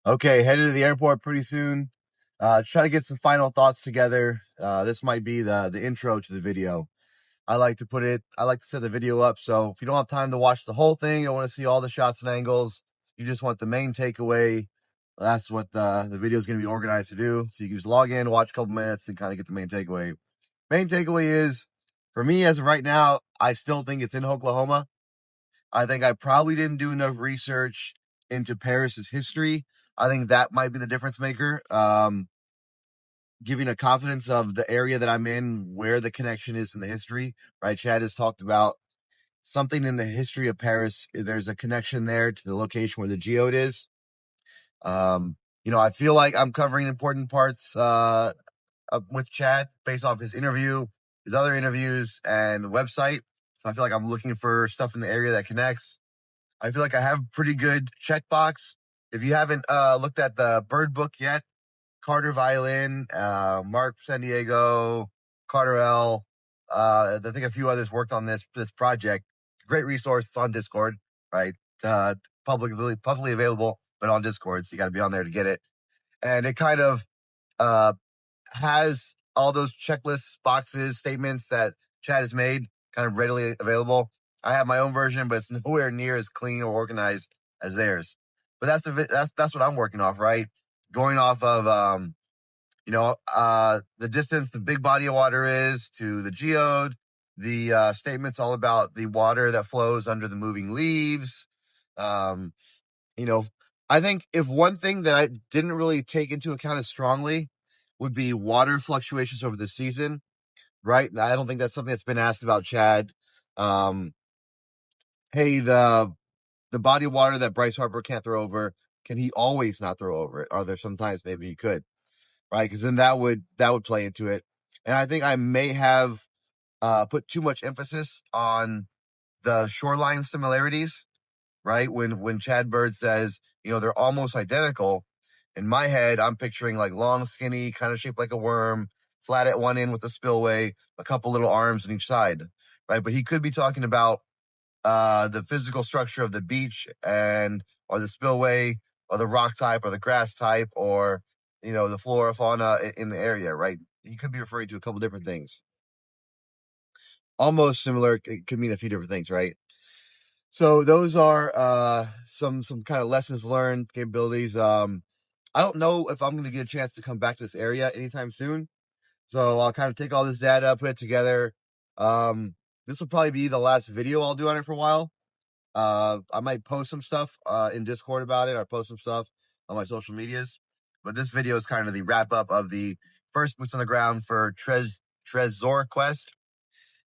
Okay, headed to the airport pretty soon. Try to get some final thoughts together. This might be the intro to the video. I like to set the video up so if you don't have time to watch the whole thing, you don't want to see all the shots and angles, you just want the main takeaway. That's what the video is going to be organized to do. So you can just log in, watch a couple minutes, and kind of get the main takeaway. Main takeaway is, for me as of right now, I still think it's in Oklahoma. I think I probably didn't do enough research into Paris's history. I think that might be the difference maker. Giving a confidence of the area that I'm in, where the connection is in the history, right? Chad has talked about something in the history of Paris. There's a connection there to the location where the geode is. I feel like I'm covering important parts with Chad based off his interview, his other interviews, and the website. So I feel like I'm looking for stuff in the area that connects. I feel like I have a pretty good checkbox. If you haven't looked at the Bird Book yet, Carter Violin, Mark San Diego, Carter L. I think a few others worked on this project. Great resource. It's on Discord, right? Publicly available, but on Discord, so you got to be on there to get it. And it kind of uh, has all those checklists, boxes, statements that Chad has made kind of readily available. I have my own version, but it's nowhere near as clean or organized as theirs. But that's what I'm working off, right? Going off of the distance the big body of water is to the geode, the statements all about the water that flows under the moving leaves. Um, I think if one thing that I didn't really take into account as strongly would be water fluctuations over the season, right? I don't think that's something that's been asked about Chad. Hey, the body of water that Bryce Harper can't throw over, can he always not throw over it? Are there sometimes maybe he could, right? Because then that would play into it. And I think I may have put too much emphasis on the shoreline similarities, right? When Chad Bird says, they're almost identical, in my head, I'm picturing like long, skinny, kind of shaped like a worm, flat at one end with a spillway, a couple little arms on each side, right? But he could be talking about the physical structure of the beach or the spillway or the rock type or the grass type or, the flora, fauna in the area, right? He could be referring to a couple different things. Almost similar. It could mean a few different things, right? So those are some kind of lessons learned, capabilities. I don't know if I'm going to get a chance to come back to this area anytime soon. So I'll kind of take all this data, put it together. This will probably be the last video I'll do on it for a while. I might post some stuff in Discord about it or post some stuff on my social medias. But this video is kind of the wrap up of the first boots on the ground for Trezor Quest.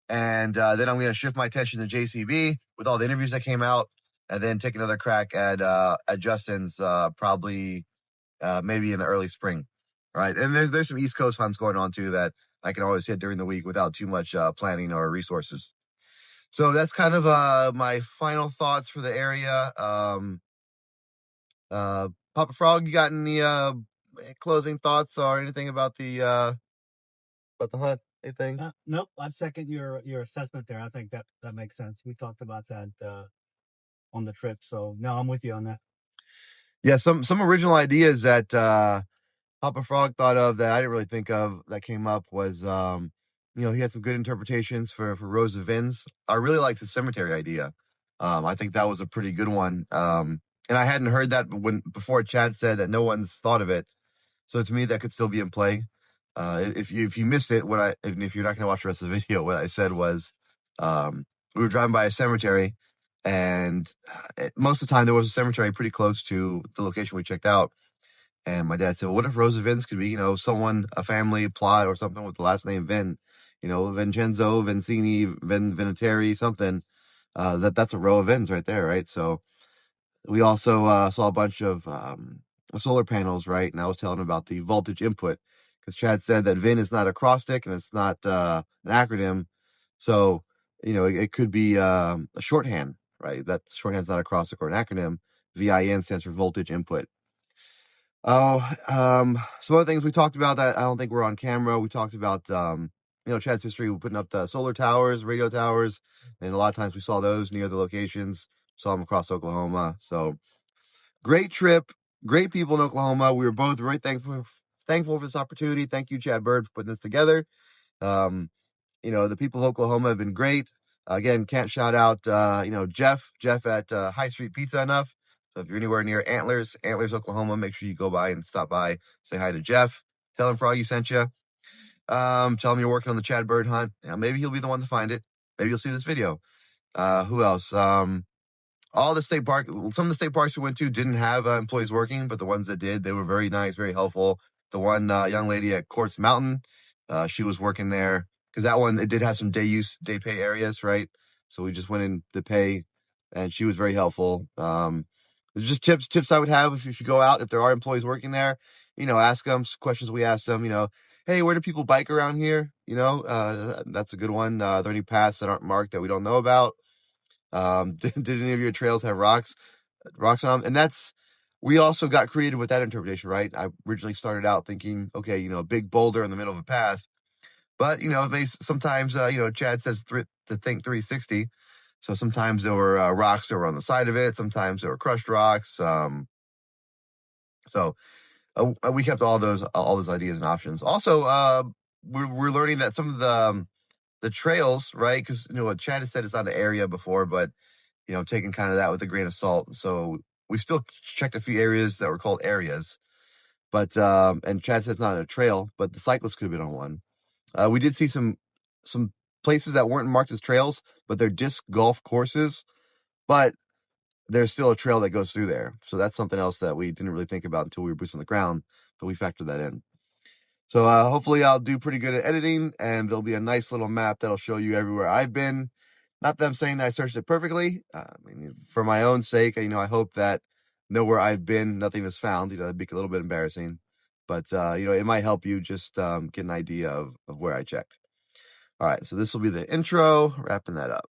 And then I'm going to shift my attention to JCB with all the interviews that came out, and then take another crack at Justin's probably maybe in the early spring. Right. And there's some East Coast hunts going on too that I can always hit during the week without too much planning or resources. So that's kind of my final thoughts for the area. Papa Frog, you got any closing thoughts or anything about the hunt? Anything? Nope. I second your assessment there. I think that makes sense. We talked about that on the trip. So no, I'm with you on that. Yeah, some original ideas that Papa Frog thought of that I didn't really think of that came up was he had some good interpretations for Rows of Vins. I really like the cemetery idea. I think that was a pretty good one. And I hadn't heard that before Chad said that no one's thought of it. So to me, that could still be in play. If you missed it, if you're not going to watch the rest of the video, what I said was we were driving by a cemetery, and most of the time there was a cemetery pretty close to the location we checked out. And my dad said, well, what if Rosa Vins could be, someone, a family plot or something with the last name Vin, Vincenzo, Vincini, Vinatieri, something. That's a row of Vins right there, right? So we also saw a bunch of solar panels, right? And I was telling him about the voltage input because Chad said that VIN is not acrostic and it's not an acronym. So, it could be a shorthand, right? That shorthand's not acrostic or an acronym. VIN stands for voltage input. Some other things we talked about that I don't think were on camera. We talked about, Chad's history with putting up the solar towers, radio towers, and a lot of times we saw those near the locations. Saw them across Oklahoma. So great trip, great people in Oklahoma. We were both very thankful for this opportunity. Thank you, Chad Bird, for putting this together. The people of Oklahoma have been great. Again, can't shout out, Jeff at High Street Pizza enough. So if you're anywhere near Antlers, Oklahoma, make sure you go by and stop by, say hi to Jeff. Tell him Froggy sent you. Tell him you're working on the Chad Bird hunt. Yeah, maybe he'll be the one to find it. Maybe you'll see this video. Who else? All the state park, some of the state parks we went to didn't have employees working, but the ones that did, they were very nice, very helpful. The one young lady at Quartz Mountain, she was working there because that one, it did have some day pay areas, right? So we just went in to pay, and she was very helpful. There's just tips I would have if you go out, if there are employees working there, ask them questions we ask them, hey, where do people bike around here? That's a good one. Are there any paths that aren't marked that we don't know about? Did any of your trails have rocks on them? And we also got creative with that interpretation, right? I originally started out thinking, okay, a big boulder in the middle of a path, but sometimes, Chad says to think 360. So sometimes there were rocks that were on the side of it. Sometimes there were crushed rocks. So we kept all those ideas and options. Also, we're learning that some of the trails, right? Because what Chad has said is not an area before, but taking kind of that with a grain of salt. So we still checked a few areas that were called areas, but and Chad said it's not a trail, but the cyclists could have been on one. We did see some places that weren't marked as trails, but they're disc golf courses, but there's still a trail that goes through there. So that's something else that we didn't really think about until we were boots on the ground, but we factored that in. So hopefully I'll do pretty good at editing, and there'll be a nice little map that'll show you everywhere I've been. Not that I'm saying that I searched it perfectly. For my own sake, I hope that nowhere I've been, nothing is found. That'd be a little bit embarrassing. But, it might help you just get an idea of where I checked. All right, so this will be the intro, wrapping that up.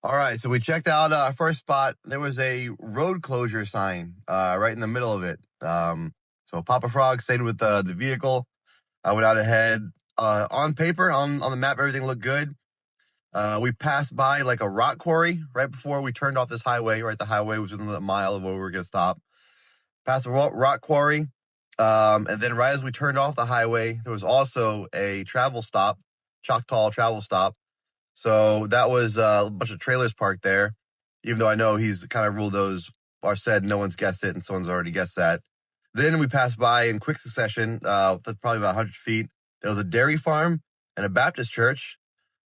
All right, so we checked out our first spot. There was a road closure sign right in the middle of it. So Papa Frog stayed with the vehicle. I went out ahead. On paper, on the map, everything looked good. We passed by like a rock quarry right before we turned off this highway. Right, the highway was within a mile of where we were going to stop. Past a rock quarry. And then right as we turned off the highway, there was also a travel stop, Choctaw travel stop. So that was a bunch of trailers parked there, even though I know he's kind of ruled those or said no one's guessed it and someone's already guessed that. Then we passed by in quick succession, probably about 100 feet. There was a dairy farm and a Baptist church.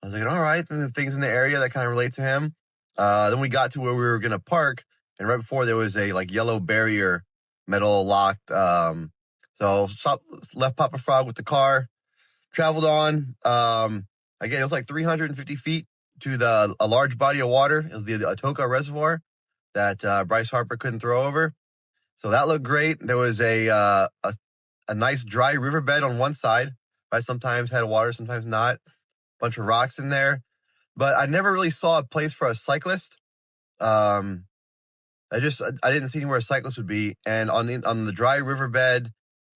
I was like, all right, and the things in the area that kind of relate to him. Then we got to where we were gonna park, and right before there was a like yellow barrier, metal locked. So left Papa Frog with the car, traveled on. Again, it was like 350 feet to a large body of water. It was the Atoka Reservoir that Bryce Harper couldn't throw over. So that looked great. There was a nice dry riverbed on one side. Right, sometimes had water, sometimes not. Bunch of rocks in there, but I never really saw a place for a cyclist. Um, I didn't see where a cyclist would be, and on the dry riverbed,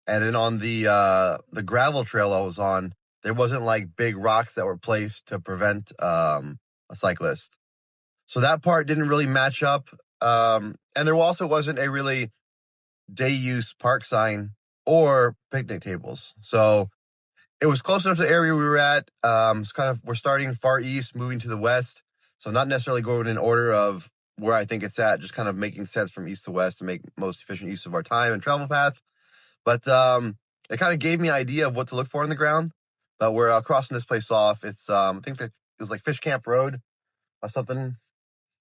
and then on the gravel trail I was on, there wasn't like big rocks that were placed to prevent a cyclist. So that part didn't really match up. And there also wasn't a really day use park sign or picnic tables. So it was close enough to the area we were at. It's we're starting far east, moving to the west. So not necessarily going in order of where I think it's at, just kind of making sense from east to west to make most efficient use of our time and travel path. But it kind of gave me an idea of what to look for in the ground. But we're crossing this place off. It's I think that it was like Fish Camp Road or something.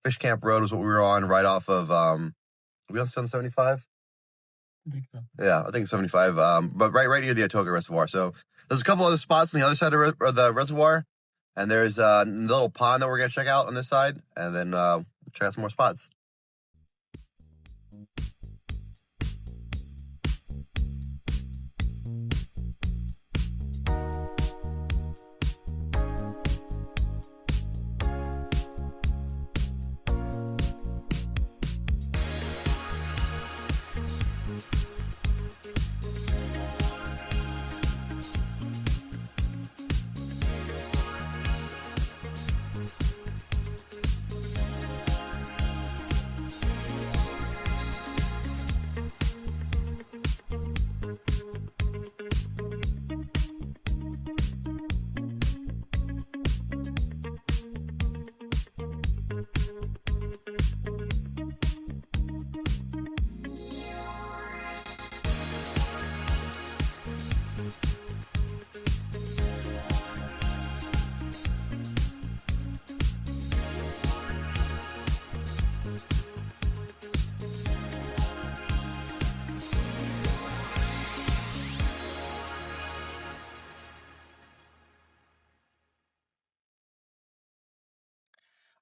Fish Camp Road was what we were on right off of are we on 775? I think so. Yeah, I think 75. But right near the Atoka Reservoir. So there's a couple other spots on the other side of the reservoir, and there's a little pond that we're gonna check out on this side, and then check out some more spots.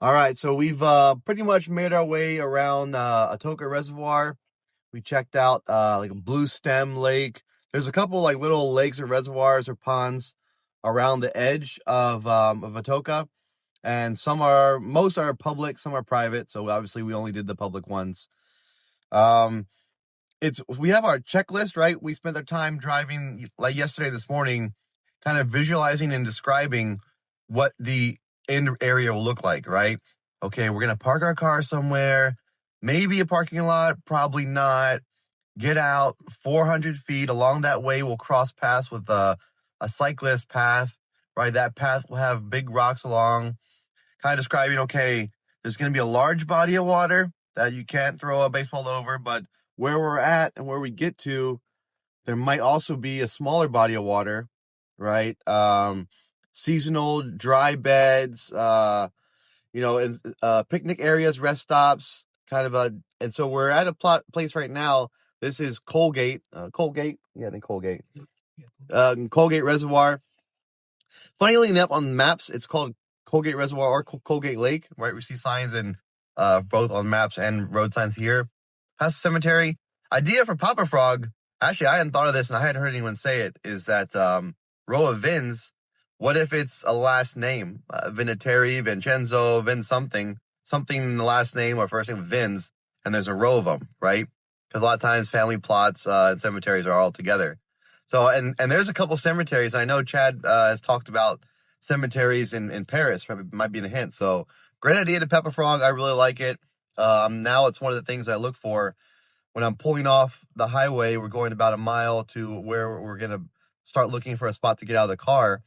All right, so we've pretty much made our way around Atoka Reservoir. We checked out like a Blue Stem Lake. There's a couple like little lakes or reservoirs or ponds around the edge of Atoka, and most are public, some are private. So obviously we only did the public ones. We have our checklist, right? We spent our time driving like yesterday, this morning, kind of visualizing and describing what the end area will look like, right? Okay, we're gonna park our car somewhere, maybe a parking lot, probably not. Get out 400 feet along that way. We'll cross paths with a cyclist path, right? That path will have big rocks along, kind of describing, okay, there's going to be a large body of water that you can't throw a baseball over, but where we're at and where we get to, there might also be a smaller body of water, right? Seasonal dry beds, and picnic areas, rest stops, and so we're at a place right now. This is Colgate. Yeah, I think Colgate. Colgate Reservoir. Funnily enough, on maps, it's called Colgate Reservoir or Colgate Lake, right? We see signs in both on maps and road signs here. Has a cemetery. Idea for Papa Frog. Actually, I hadn't thought of this, and I hadn't heard anyone say it. Is that row of Vins? What if it's a last name? Vinatieri, Vincenzo, Vin something in the last name or first name of Vins, and there's a row of them, right? Because a lot of times family plots and cemeteries are all together. So, and there's a couple cemeteries. I know Chad has talked about cemeteries in Paris. Might be a hint. So, great idea to Pepper Frog. I really like it. Now it's one of the things I look for when I'm pulling off the highway. We're going about a mile to where we're going to start looking for a spot to get out of the car.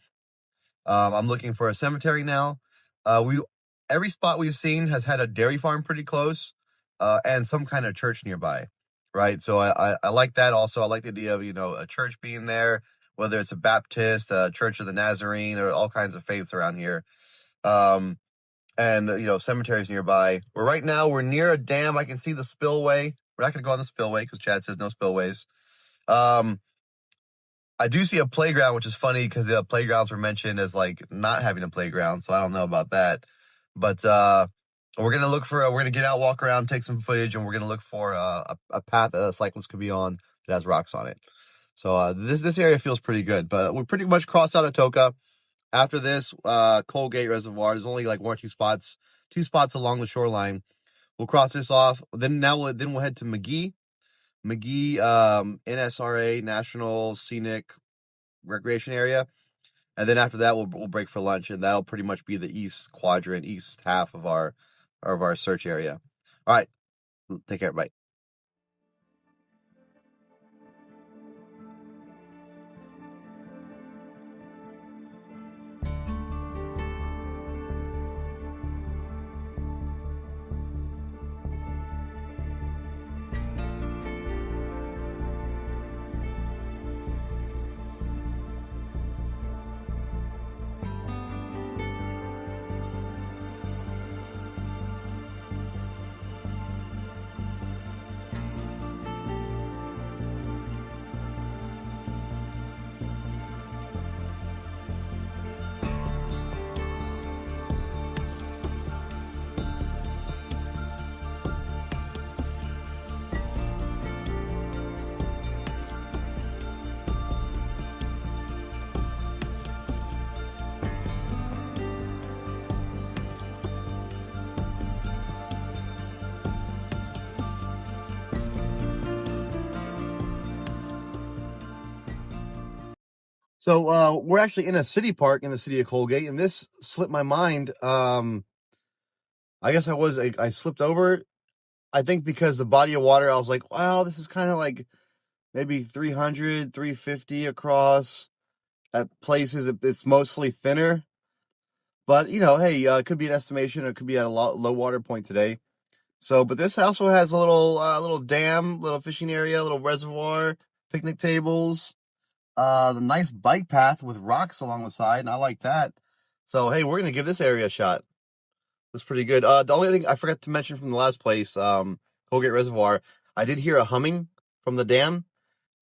I'm looking for a cemetery now. Every spot we've seen has had a dairy farm pretty close, and some kind of church nearby, right? So I like that. Also, I like the idea of a church being there, whether it's a Baptist, a Church of the Nazarene, or all kinds of faiths around here. and cemeteries nearby. Right now we're near a dam. I can see the spillway. We're not going to go on the spillway because Chad says no spillways. I do see a playground, which is funny because the playgrounds were mentioned as like not having a playground, so I don't know about that. But we're gonna get out, walk around, take some footage, and we're gonna look for a path that a cyclist could be on that has rocks on it. So this area feels pretty good. But we pretty much crossed out Atoka. After this, Colgate Reservoir. There's only like one or two spots along the shoreline. We'll cross this off. Then we'll head to McGee, NSRA, National Scenic Recreation Area, and then after that we'll break for lunch, and that'll pretty much be the east quadrant, east half of our search area. All right, take care, bye. So we're actually in a city park in the city of Colgate, and this slipped my mind. I guess I slipped over it. I think because the body of water, I was like, wow, this is kind of like maybe 300, 350 across. At places, it's mostly thinner. But, hey, it could be an estimation. It could be at a low water point today. So, but this also has a little dam, little fishing area, little reservoir, picnic tables, the nice bike path with rocks along the side, and I like that. So, hey, we're gonna give this area a shot. That's pretty good. The only thing I forgot to mention from the last place, Colgate Reservoir, I did hear a humming from the dam,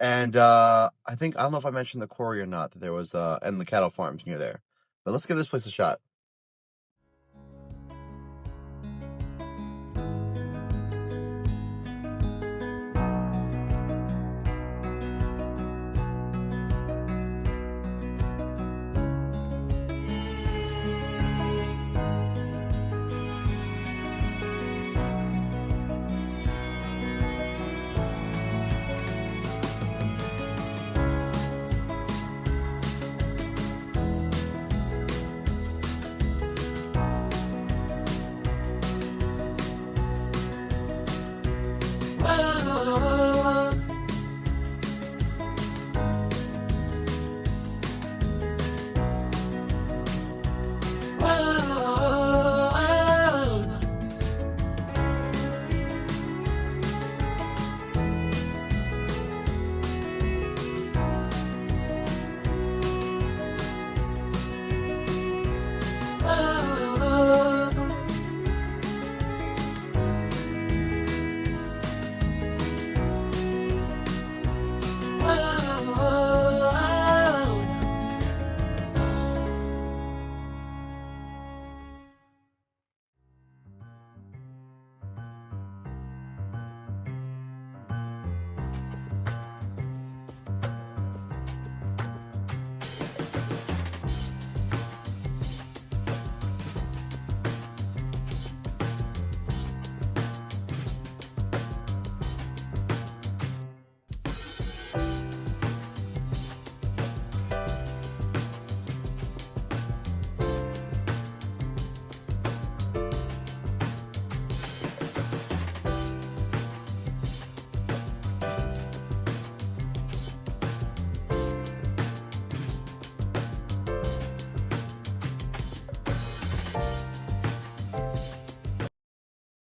and I don't know if I mentioned the quarry or not, that there was and the cattle farms near there. But let's give this place a shot.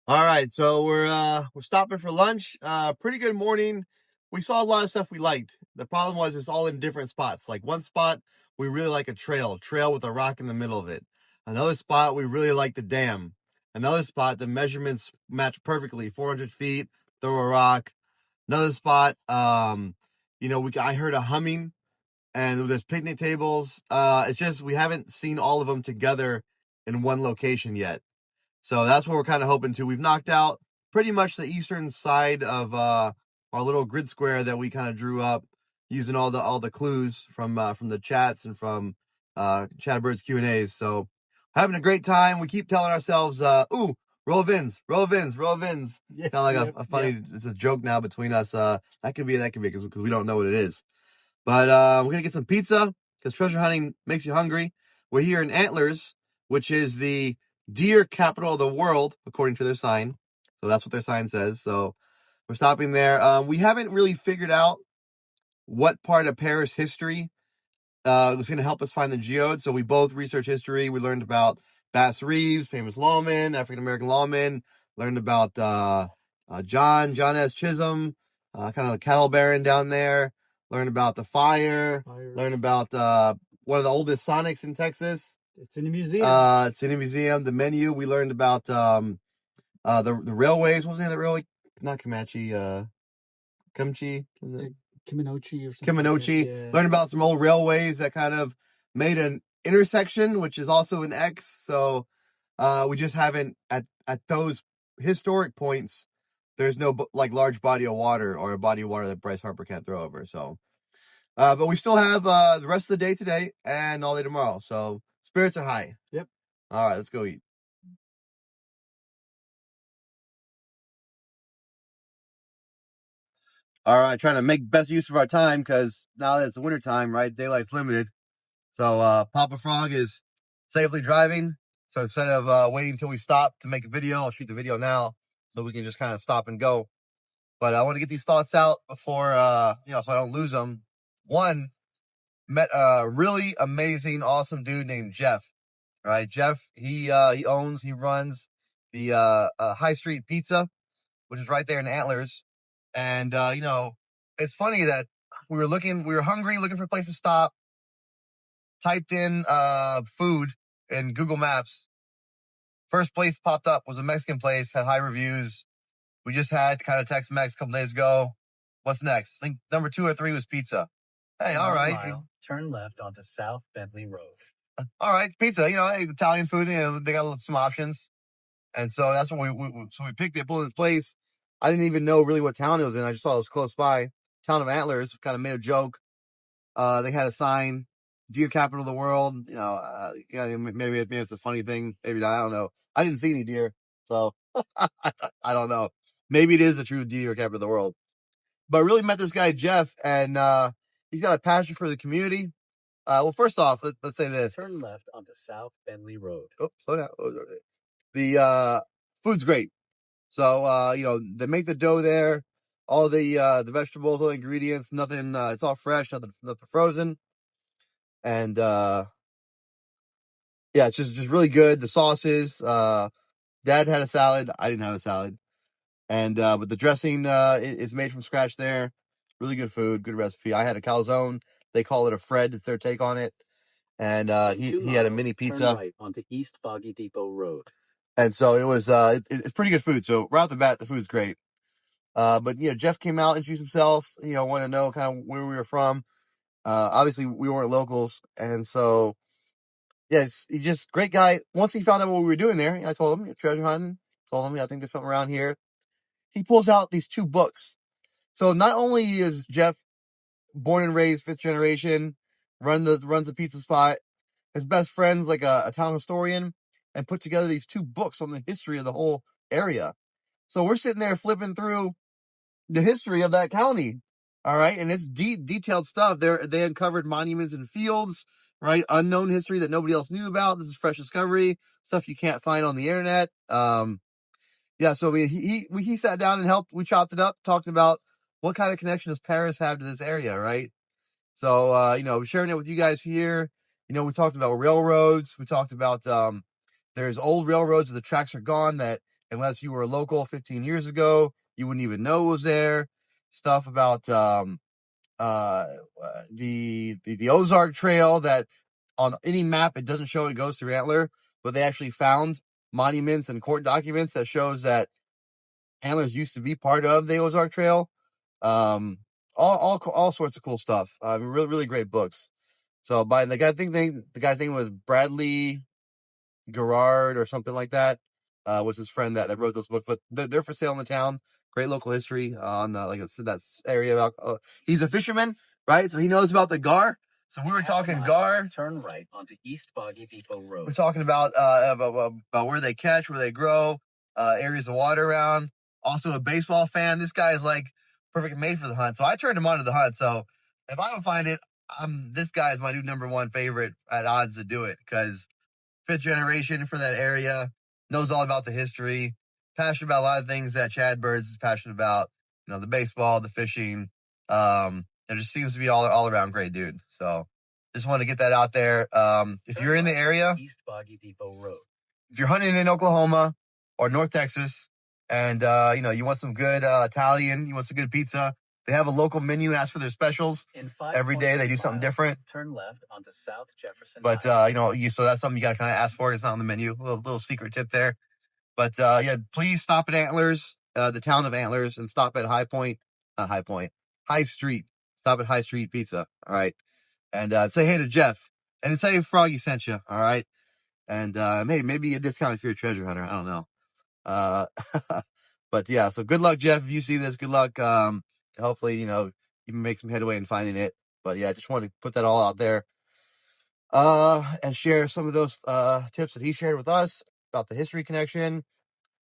All right, so we're stopping for lunch. Pretty good morning. We saw a lot of stuff we liked. The problem was it's all in different spots. Like one spot, we really like a trail with a rock in the middle of it. Another spot we really like the dam. Another spot the measurements match perfectly, 400 feet. Throw a rock. Another spot, I heard a humming, and there's picnic tables. It's just we haven't seen all of them together in one location yet. So that's what we're kind of hoping to. We've knocked out pretty much the eastern side of our little grid square that we kind of drew up using all the clues from the chats and from Chatbird's Q&As. So having a great time. We keep telling ourselves, ooh, roll of ins, roll of ins, roll of ins. Yeah, Kind of like a funny, it's a joke now between us. That could be, because we don't know what it is. But we're going to get some pizza because treasure hunting makes you hungry. We're here in Antlers, which is the deer capital of the world, according to their sign. So that's what their sign says. So we're stopping there. We haven't really figured out what part of Paris history was going to help us find the geode. So we both researched history. We learned about Bass Reeves, famous lawman, African-American lawman. Learned about John S. Chisholm, kind of a cattle baron down there. Learned about the fire. Learned about one of the oldest Sonics in Texas. It's in the museum. It's in a museum. The menu. We learned about the railways. What was the name of the railway? Not Comanche. Kumchi. Was it? Kiminochi or something. Kiminochi. Yeah. Learned about some old railways that kind of made an intersection, which is also an X. So we just haven't at those historic points. There's no large body of water or a body of water that Bryce Harper can't throw over. So, but we still have the rest of the day today and all day tomorrow. So spirits are high. Yep. All right, let's go eat. All right, trying to make best use of our time because now that it's the winter time, right? Daylight's limited. So Papa Frog is safely driving. So instead of waiting until we stop to make a video, I'll shoot the video now so we can just kind of stop and go. But I want to get these thoughts out before, so I don't lose them. One, met a really amazing, awesome dude named Jeff. Right, Jeff. He runs the High Street Pizza, which is right there in Antlers. And it's funny that we were hungry, looking for a place to stop. Typed in food in Google Maps. First place popped up was a Mexican place, had high reviews. We just had kind of Tex-Mex a couple days ago. What's next? I think number 2 or 3 was pizza. Hey, all right. Mile, turn left onto South Bentley Road. All right, pizza. Italian food. They got some options, and so that's what we picked it. Pulled this place. I didn't even know really what town it was in. I just saw it was close by. Town of Antlers. Kind of made a joke. They had a sign, deer capital of the world. Maybe it's a funny thing. Maybe not. I don't know. I didn't see any deer, so I don't know. Maybe it is a true deer capital of the world. But really met this guy Jeff, and he's got a passion for the community. Well, first off, let's say this. Turn left onto South Bentley Road. Oh, slow down. The food's great. So they make the dough there, all the vegetables, all the ingredients, nothing. It's all fresh, nothing frozen, and yeah, it's just really good. The sauces. Dad had a salad. I didn't have a salad, and but the dressing is made from scratch there. Really good food, good recipe. I had a calzone. They call it a Fred. It's their take on it. And he had a mini pizza. Turn right onto East Foggy Depot Road. And so it was it's pretty good food. So right off the bat, the food's great. But Jeff came out, introduced himself. Wanted to know kind of where we were from. Obviously we weren't locals, and so yeah, he's just great guy. Once he found out what we were doing there, I told him treasure hunting. Told him I think there's something around here. He pulls out these 2 books. So not only is Jeff born and raised 5th generation, runs the pizza spot, his best friend's like a town historian, and put together these 2 books on the history of the whole area. So we're sitting there flipping through the history of that county. All right. And it's detailed stuff. They uncovered monuments and fields, right? Unknown history that nobody else knew about. This is fresh discovery, stuff you can't find on the internet. Yeah. So he sat down and helped. We chopped it up, talked about what kind of connection does Paris have to this area, right? So, sharing it with you guys here. We talked about railroads. We talked about there's old railroads, the tracks are gone that unless you were a local 15 years ago, you wouldn't even know it was there. Stuff about the Ozark Trail that on any map it doesn't show it goes through Antler, but they actually found monuments and court documents that shows that antlers used to be part of the Ozark Trail. All sorts of cool stuff. Really, really great books. So by the guy, the guy's name was Bradley Gerard or something like that. Was his friend that wrote those books, but they're for sale in the town. Great local history on like I said, that area. About, he's a fisherman, right? So he knows about the gar. So we were talking gar. Turn right onto East Boggy Depot Road. We're talking about where they catch, where they grow, areas of water around. Also a baseball fan. This guy is like perfect made for the hunt. So I turned him on to the hunt. So if I don't find it, this guy is my new number one favorite at odds to do it because fifth generation for that area, knows all about the history, passionate about a lot of things that Chad Birds is passionate about. You know, the baseball, the fishing. It just seems to be all around great dude. So just want to get that out there. If you're in the area, East Boggy Depot Road. If you're hunting in Oklahoma or North Texas, and you want some good Italian, you want some good pizza, they have a local menu. Ask for their specials every day. They do something different. Turn left onto South Jefferson. But so that's something you got to kind of ask for. It's not on the menu. A little secret tip there. But please stop at Antlers, the town of Antlers, and stop at High Street. Stop at High Street Pizza. All right, and say hey to Jeff, and say Froggy sent you. All right, and maybe a discount if you're a treasure hunter. I don't know. But yeah, so good luck, Jeff. If you see this, good luck. Hopefully, you can make some headway in finding it. But yeah, just wanted to put that all out there. And share some of those tips that he shared with us about the history connection.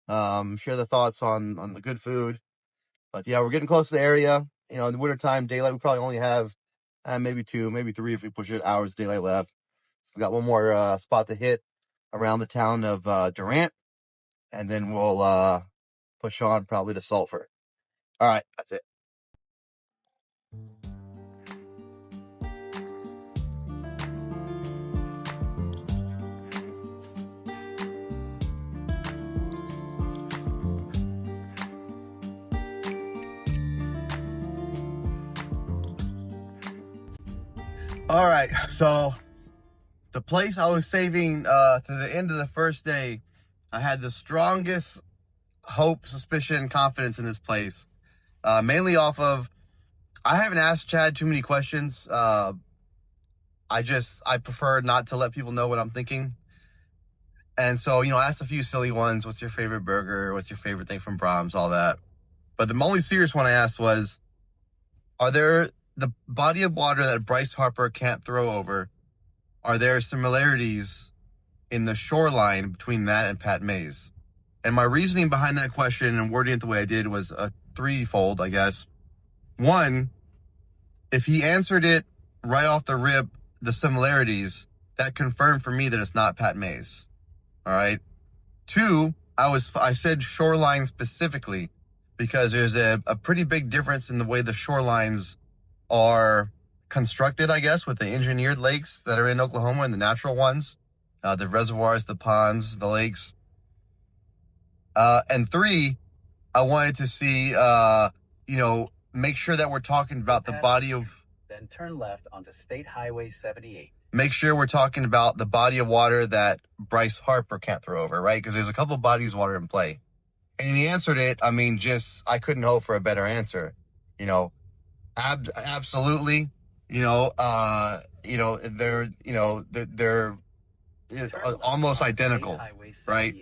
Share the thoughts on the good food. But yeah, we're getting close to the area. In the wintertime, daylight, we probably only have maybe 2, maybe 3 if we push it, hours of daylight left. So we got one more spot to hit around the town of Durant. And then we'll push on probably to Sulphur. All right, that's it. All right, so the place I was saving to the end of the first day, I had the strongest hope, suspicion, confidence in this place. Mainly off of, I haven't asked Chad too many questions. I prefer not to let people know what I'm thinking. And so, I asked a few silly ones. What's your favorite burger? What's your favorite thing from Brahms? All that. But the only serious one I asked was, are there the body of water that Bryce Harper can't throw over? Are there similarities in the shoreline between that and Pat Mays? And my reasoning behind that question and wording it the way I did was a threefold, I guess. One, if he answered it right off the rip, the similarities, that confirmed for me that it's not Pat Mays. All right. Two, I said shoreline specifically because there's a pretty big difference in the way the shorelines are constructed, I guess, with the engineered lakes that are in Oklahoma and the natural ones, the reservoirs, the ponds, the lakes. And three, I wanted to see, make sure that we're talking about the body of... Then turn left onto State Highway 78. Make sure we're talking about the body of water that Bryce Harper can't throw over, right? Because there's a couple bodies of water in play. And he answered it, I couldn't hope for a better answer. Absolutely. They're almost identical, right?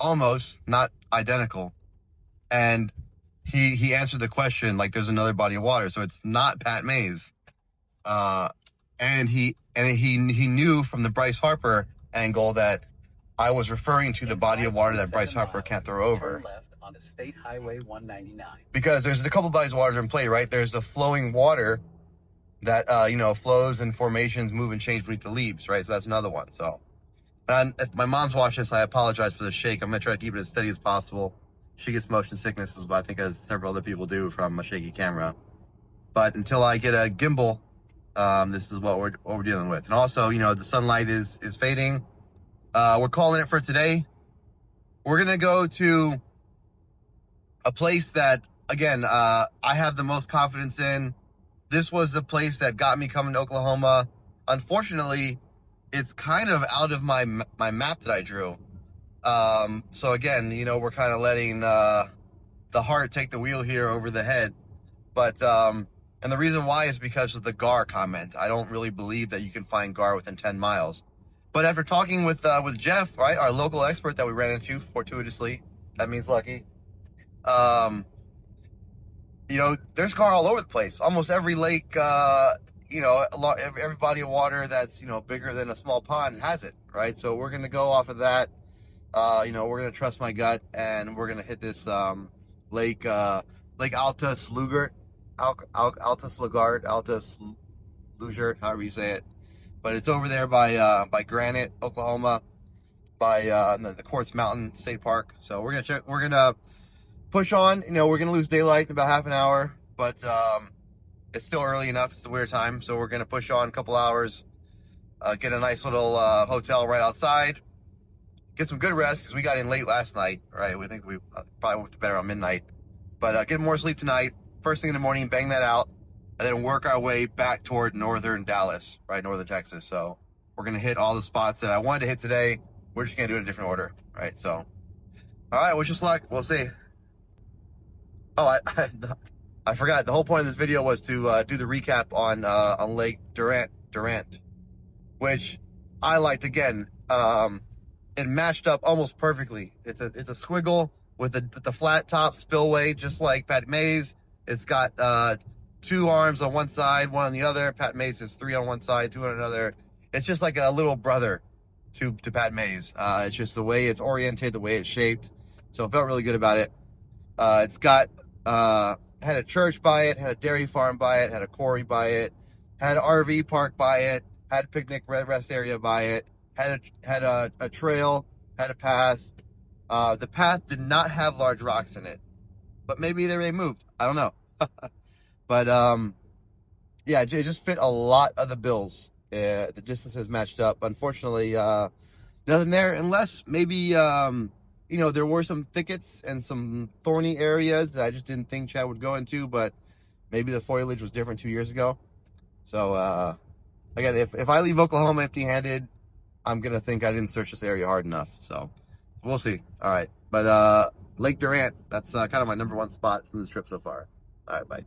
Almost, not identical. And he answered the question like there's another body of water, so it's not Pat Mays. And he knew from the Bryce Harper angle that I was referring to the body of water that Bryce Harper can't throw over. Onto State Highway 199. Because there's a couple bodies of water in play, right? There's the flowing water that flows and formations move and change beneath the leaves, right? So that's another one. So, and if my mom's watching this, I apologize for the shake. I'm gonna try to keep it as steady as possible. She gets motion sicknesses, but I think as several other people do from a shaky camera. But until I get a gimbal, this is what we're dealing with. And also, the sunlight is fading. We're calling it for today. We're gonna go to a place that, again, I have the most confidence in. This was the place that got me coming to Oklahoma. Unfortunately, it's kind of out of my map that I drew. So again, we're kind of letting the heart take the wheel here over the head. But and the reason why is because of the GAR comment. I don't really believe that you can find GAR within 10 miles. But after talking with Jeff, right, our local expert that we ran into fortuitously, that means lucky. There's GAR all over the place. Almost every lake, every body of water that's bigger than a small pond has it, right? So we're gonna go off of that. We're gonna trust my gut, and we're gonna hit this lake, Lake Alta Slugert, Alta Slugard, Alta Slugert, however you say it. But it's over there by Granite, Oklahoma, by the Quartz Mountain State Park. So we're gonna check. We're gonna push on. We're gonna lose daylight in about half an hour, but it's still early enough. It's the winter time, so we're gonna push on a couple hours. Get a nice little hotel right outside. Get some good rest because we got in late last night. Right, we think we probably went to bed around midnight. But get more sleep tonight. First thing in the morning, bang that out, and then work our way back toward northern Dallas, right, northern Texas. So we're gonna hit all the spots that I wanted to hit today. We're just gonna do it in a different order, right? So, all right, wish us luck. We'll see. Oh, I forgot. The whole point of this video was to do the recap on Lake Durant, which I liked again. It matched up almost perfectly. It's a squiggle with the flat top spillway, just like Pat May's. It's got 2 arms on one side, 1 on the other. Pat May's has 3 on one side, 2 on another. It's just like a little brother to Pat May's. It's just the way it's oriented, the way it's shaped. So I felt really good about it. It's got had a church by it, had a dairy farm by it, had a quarry by it, had an RV park by it, had a picnic rest area by it, had a trail, had a path. The path did not have large rocks in it, but maybe they removed. I don't know. But yeah, it just fit a lot of the bills. The distances matched up. Unfortunately, nothing there, unless maybe there were some thickets and some thorny areas that I just didn't think Chad would go into, but maybe the foliage was different 2 years ago. So again, if I leave Oklahoma empty-handed, I'm gonna think I didn't search this area hard enough. So we'll see. All right, but Lake Durant, that's kind of my #1 spot from this trip so far. All right, bye.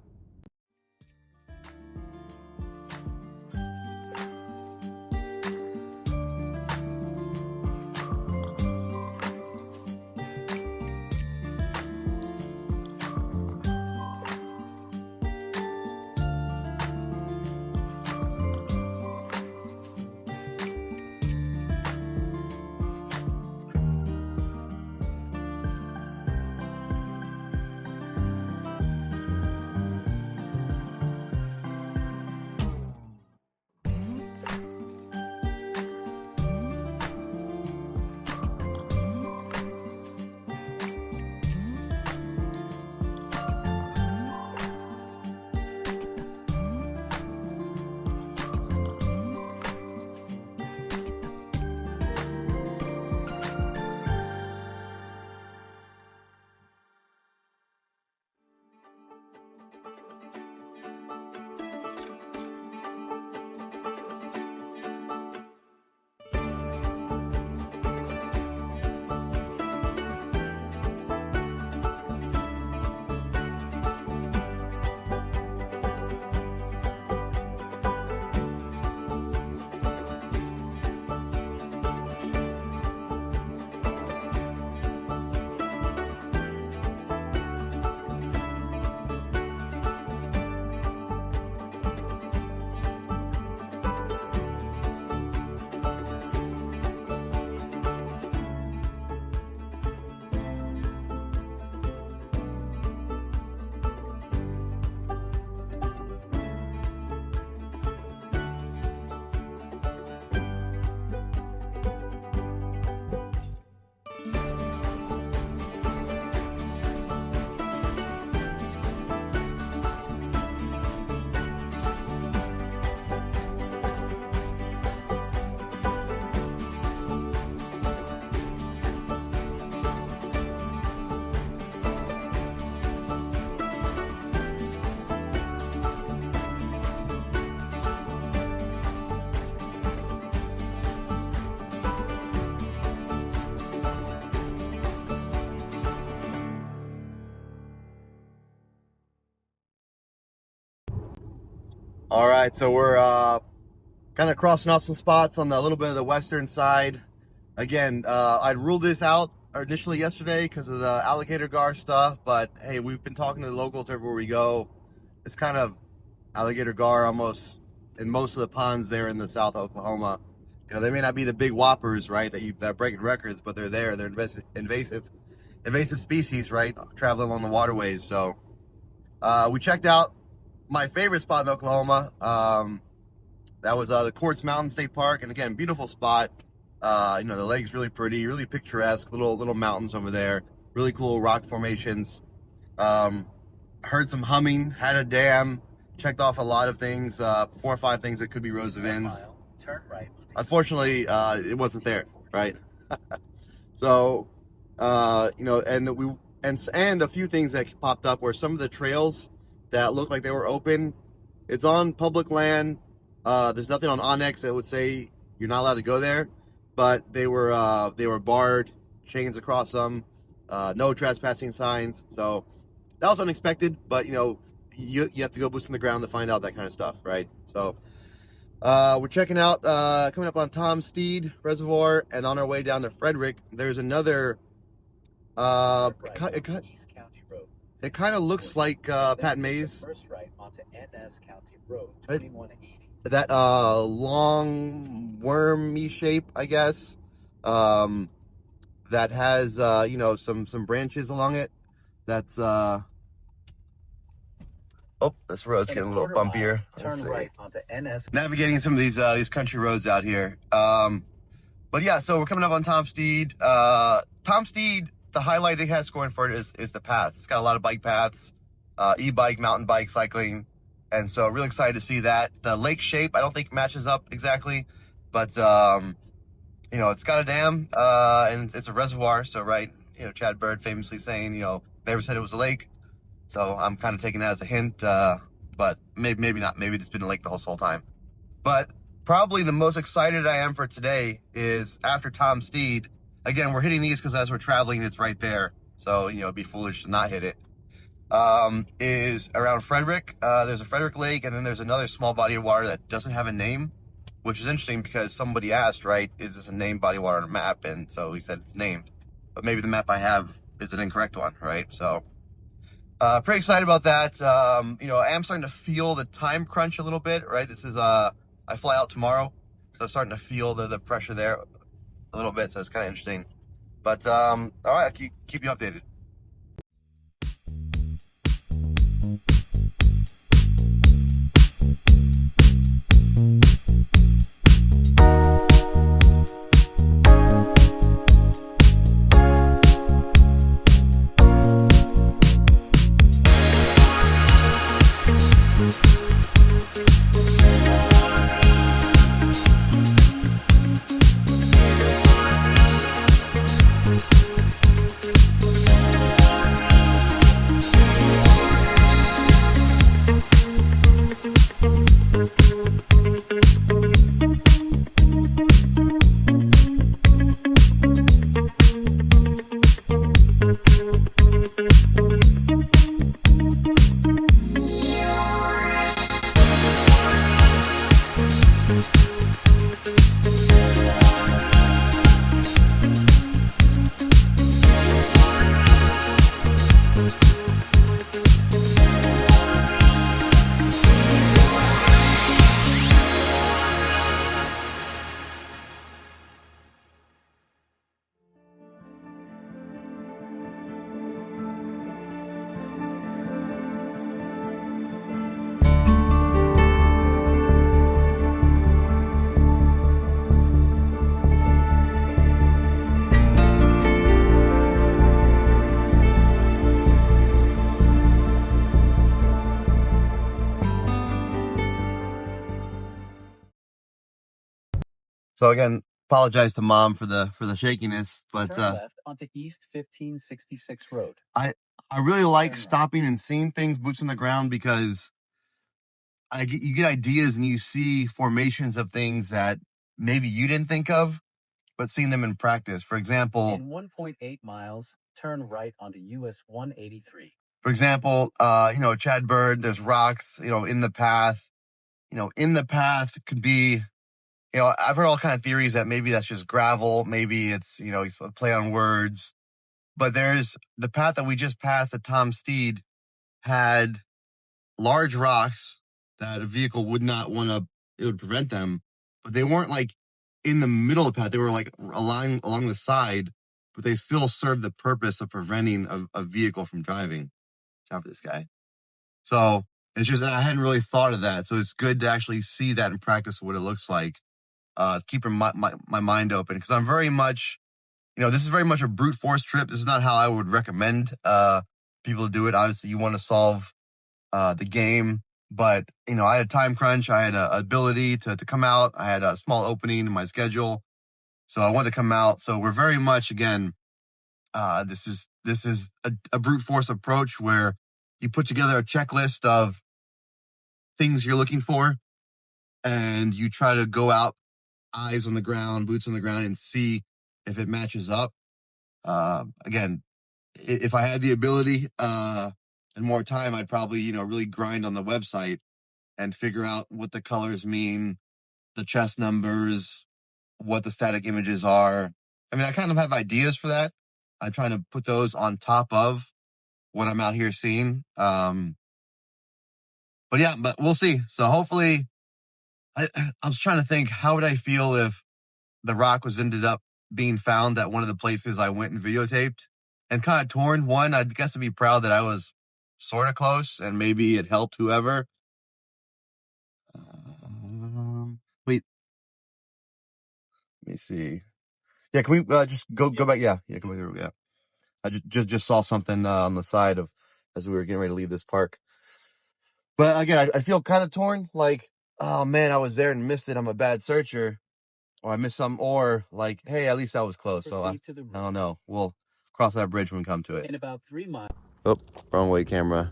All right, so we're kind of crossing off some spots on the little bit of the western side. Again, I'd ruled this out initially yesterday because of the alligator gar stuff, but hey, we've been talking to the locals everywhere we go. It's kind of alligator gar almost in most of the ponds there in the South Oklahoma. You know, they may not be the big whoppers, right, that breaking records, but they're there. They're invasive species, right, traveling along the waterways. So we checked out my favorite spot in Oklahoma. That was the Quartz Mountain State Park, and again, beautiful spot. You know, the lake's really pretty, really picturesque. Little mountains over there, really cool rock formations. Heard some humming, had a dam, checked off a lot of things, 4 or 5 things that could be Rosa Vins. Turn right. Unfortunately, it wasn't there, right? So, you know, and a few things that popped up were some of the trails that looked like they were open. It's on public land. There's nothing on Onyx that would say you're not allowed to go there, but they were barred, chains across them, no trespassing signs. So that was unexpected, but you know, you have to go boots on the ground to find out that kind of stuff, right? So we're checking out coming up on Tom Steed Reservoir, and on our way down to Frederick, there's another it kind of looks like Pat Mays. First right onto NS County Road, Right? 2180. That long wormy shape, I guess, that has you know, some branches along it. That's oh, this road's getting a little bumpier. Turn right onto NS. Navigating some of these country roads out here. But yeah, so we're coming up on Tom Steed. Tom Steed, the highlight it has going for it is the paths. It's got a lot of bike paths, e-bike, mountain bike, cycling. And so really excited to see that. The lake shape, I don't think matches up exactly, but you know, it's got a dam, and it's a reservoir. So, right, you know, Chad Bird famously saying, you know, never said it was a lake. So I'm kind of taking that as a hint, but maybe not. Maybe it's been a lake the whole time. But probably the most excited I am for today is after Tom Steed. Again, we're hitting these because as we're traveling, it's right there. So, you know, it'd be foolish to not hit it. Is around Frederick. There's a Frederick Lake, and then there's another small body of water that doesn't have a name, which is interesting because somebody asked, right, is this a named body of water on a map? And so he said it's named, but maybe the map I have is an incorrect one, right? So pretty excited about that. You know, I am starting to feel the time crunch a little bit, right? This is I fly out tomorrow, so I'm starting to feel the pressure there a little bit, so it's kind of interesting. But all right, I'll keep you updated. So again, apologize to Mom for the shakiness, but Turn left onto East 1566 Road. I really like stopping and seeing things boots on the ground because you get ideas and you see formations of things that maybe you didn't think of, but seeing them in practice. For example, In 1.8 miles, turn right onto US 183. For example, you know, Chad Bird, there's rocks, you know, in the path. in the path could be, I've heard all kind of theories that maybe that's just gravel. Maybe it's, it's a play on words. But there's the path that we just passed at Tom Steed had large rocks that a vehicle would not want to, it would prevent them, but they weren't like in the middle of the path. They were like along the side, but they still served the purpose of preventing a vehicle from driving. Shout out for this guy. So it's just that I hadn't really thought of that. So it's good to actually see that in practice, what it looks like. Keeping my mind open, because I'm very much, this is very much a brute force trip. This is not how I would recommend people to do it. Obviously, you want to solve the game, but I had a time crunch. I had an ability to come out. I had a small opening in my schedule, so I wanted to come out. So we're very much, again, this is a brute force approach where you put together a checklist of things you're looking for, and you try to go out, eyes on the ground, boots on the ground, and see if it matches up. Again, if I had the ability and more time, I'd probably, really grind on the website and figure out what the colors mean, the chest numbers, what the static images are. I mean, I kind of have ideas for that. I'm trying to put those on top of what I'm out here seeing. But yeah, but we'll see. So hopefully, I was trying to think, how would I feel if the rock was ended up being found at one of the places I went and videotaped, and kind of torn. One, I guess I'd be proud that I was sort of close and maybe it helped whoever. Wait, let me see. Yeah, can we just go back? Yeah, go back there. Yeah, I just saw something on the side of as we were getting ready to leave this park. But again, I feel kind of torn. Like, oh man, I was there and missed it. I'm a bad searcher, or I missed some, or like, hey, at least I was close. So I don't know. We'll cross that bridge when we come to it. In about 3 miles. Oh, wrong way, camera.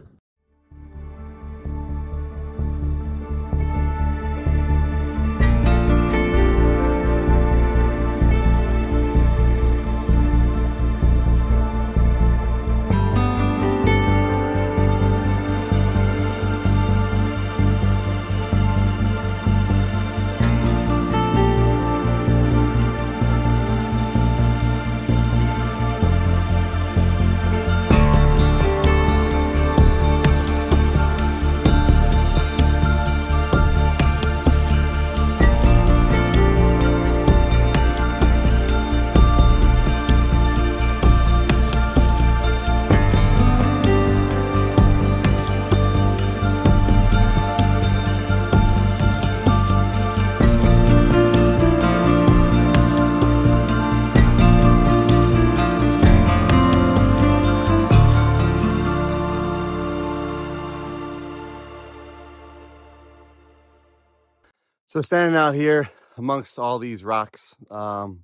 So standing out here amongst all these rocks,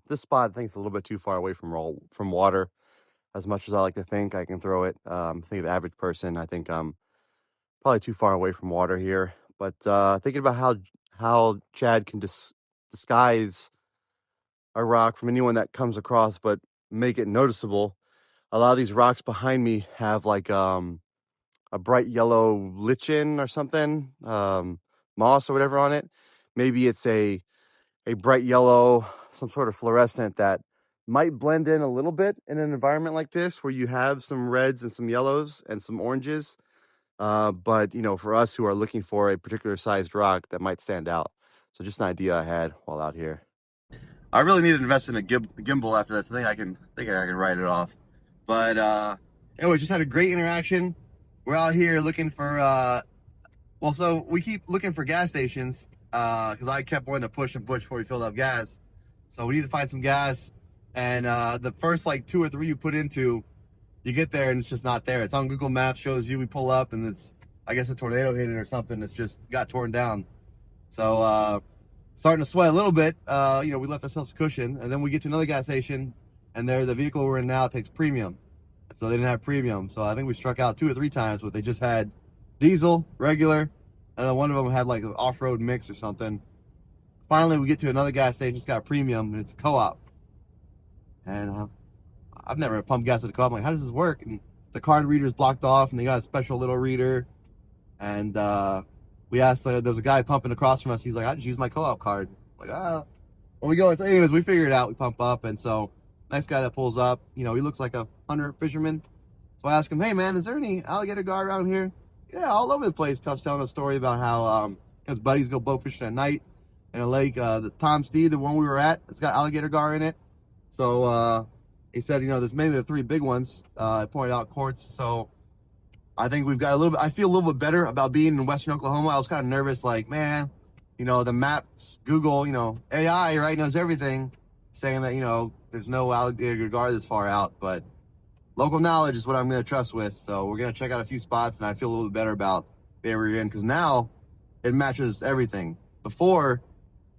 this spot I think is a little bit too far away from water. As much as I like to think I can throw it, I think the average person, I think I'm probably too far away from water here. But thinking about how Chad can disguise a rock from anyone that comes across, but make it noticeable. A lot of these rocks behind me have like a bright yellow lichen or something, moss or whatever on it. Maybe it's a bright yellow, some sort of fluorescent that might blend in a little bit in an environment like this where you have some reds and some yellows and some oranges. But, for us who are looking for a particular sized rock, that might stand out. So just an idea I had while out here. I really need to invest in a gimbal after this. I think I can write it off. But anyway, just had a great interaction. We're out here looking for so we keep looking for gas stations because I kept wanting to push before we filled up gas. So we need to find some gas. And the first like 2 or 3 you put into, you get there and it's just not there. It's on Google Maps, shows you, we pull up and it's, I guess a tornado hit it or something. It's just got torn down. So starting to sweat a little bit. We left ourselves a cushion, and then we get to another gas station, and there the vehicle we're in now takes premium. So they didn't have premium. So I think we struck out 2 or 3 times, but they just had diesel, regular, and then one of them had like an off-road mix or something. Finally, we get to another gas station, it's got premium, and it's co-op. And I've never pumped gas at a co-op. I'm like, how does this work? And the card reader's blocked off, and they got a special little reader. And we asked, there was a guy pumping across from us. He's like, I just use my co-op card. I'm like, ah. When we go, so anyways, we figure it out. We pump up, and so next guy that pulls up, he looks like a hunter fisherman. So I ask him, hey man, is there any alligator gar around here? Yeah, all over the place. Tuff's telling a story about how his buddies go boat fishing at night in a lake. The Tom Steed, the one we were at, it's got alligator gar in it. So he said, there's mainly the 3 big ones. I pointed out quartz. So I think we've got a little bit, I feel a little bit better about being in Western Oklahoma. I was kind of nervous, like, man, the maps, Google, AI, right, knows everything, saying that, there's no alligator gar this far out, but local knowledge is what I'm going to trust with. So we're going to check out a few spots, and I feel a little bit better about the area we're in, because now it matches everything. Before,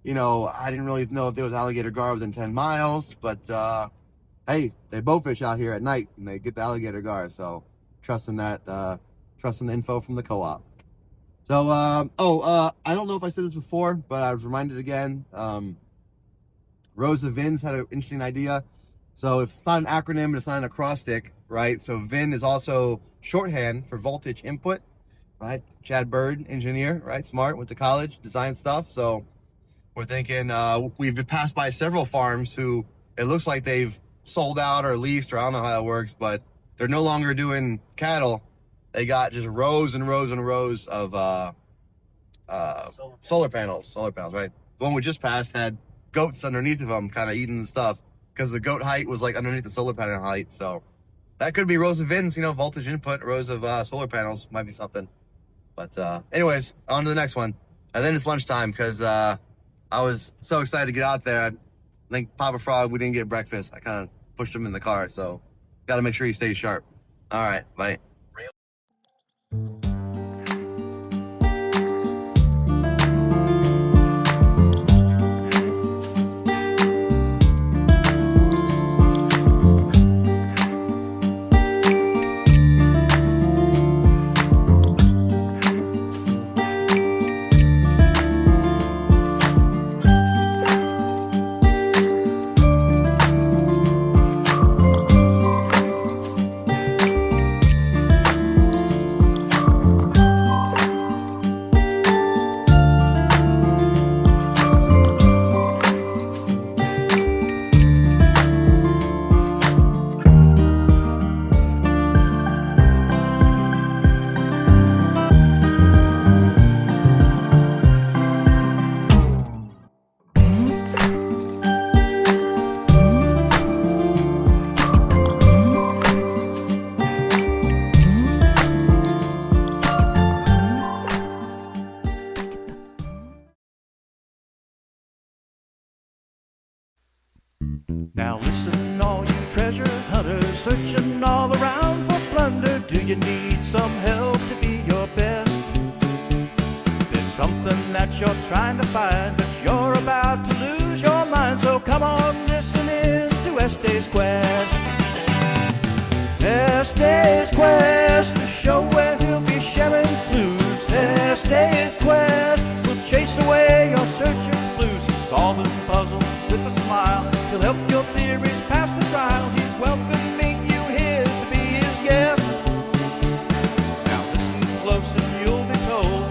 I didn't really know if there was alligator gar within 10 miles, but hey, they boat fish out here at night, and they get the alligator gar, so trusting that, trusting the info from the co-op. So, I don't know if I said this before, but I was reminded again. Rosa Vins had an interesting idea. So it's not an acronym, it's not an acrostic, right? So VIN is also shorthand for voltage input, right? Chad Bird, engineer, right? Smart, went to college, designed stuff. So we're thinking, we've passed by several farms who it looks like they've sold out or leased, or I don't know how that works, but they're no longer doing cattle. They got just rows and rows and rows of solar panels, right? The one we just passed had goats underneath of them kind of eating the stuff, because the goat height was like underneath the solar panel height. So that could be rows of VINs, voltage input, rows of solar panels, might be something. But anyways, on to the next one. And then it's lunchtime, because I was so excited to get out there. I think Papa Frog, we didn't get breakfast. I kind of pushed him in the car, so got to make sure he stays sharp. All right, bye. Now listen, all you treasure hunters, searching all around for plunder. Do you need some help to be your best? There's something that you're trying to find, but you're about to lose your mind. So come on, listen in to Estes Quest. Estes Quest, the show where he'll be sharing clues. Estes Quest will chase away your searcher's blues. He's solving puzzles with a smile. He'll help your theories pass the trial. He's welcoming you here to be his guest. Now listen close and you'll be told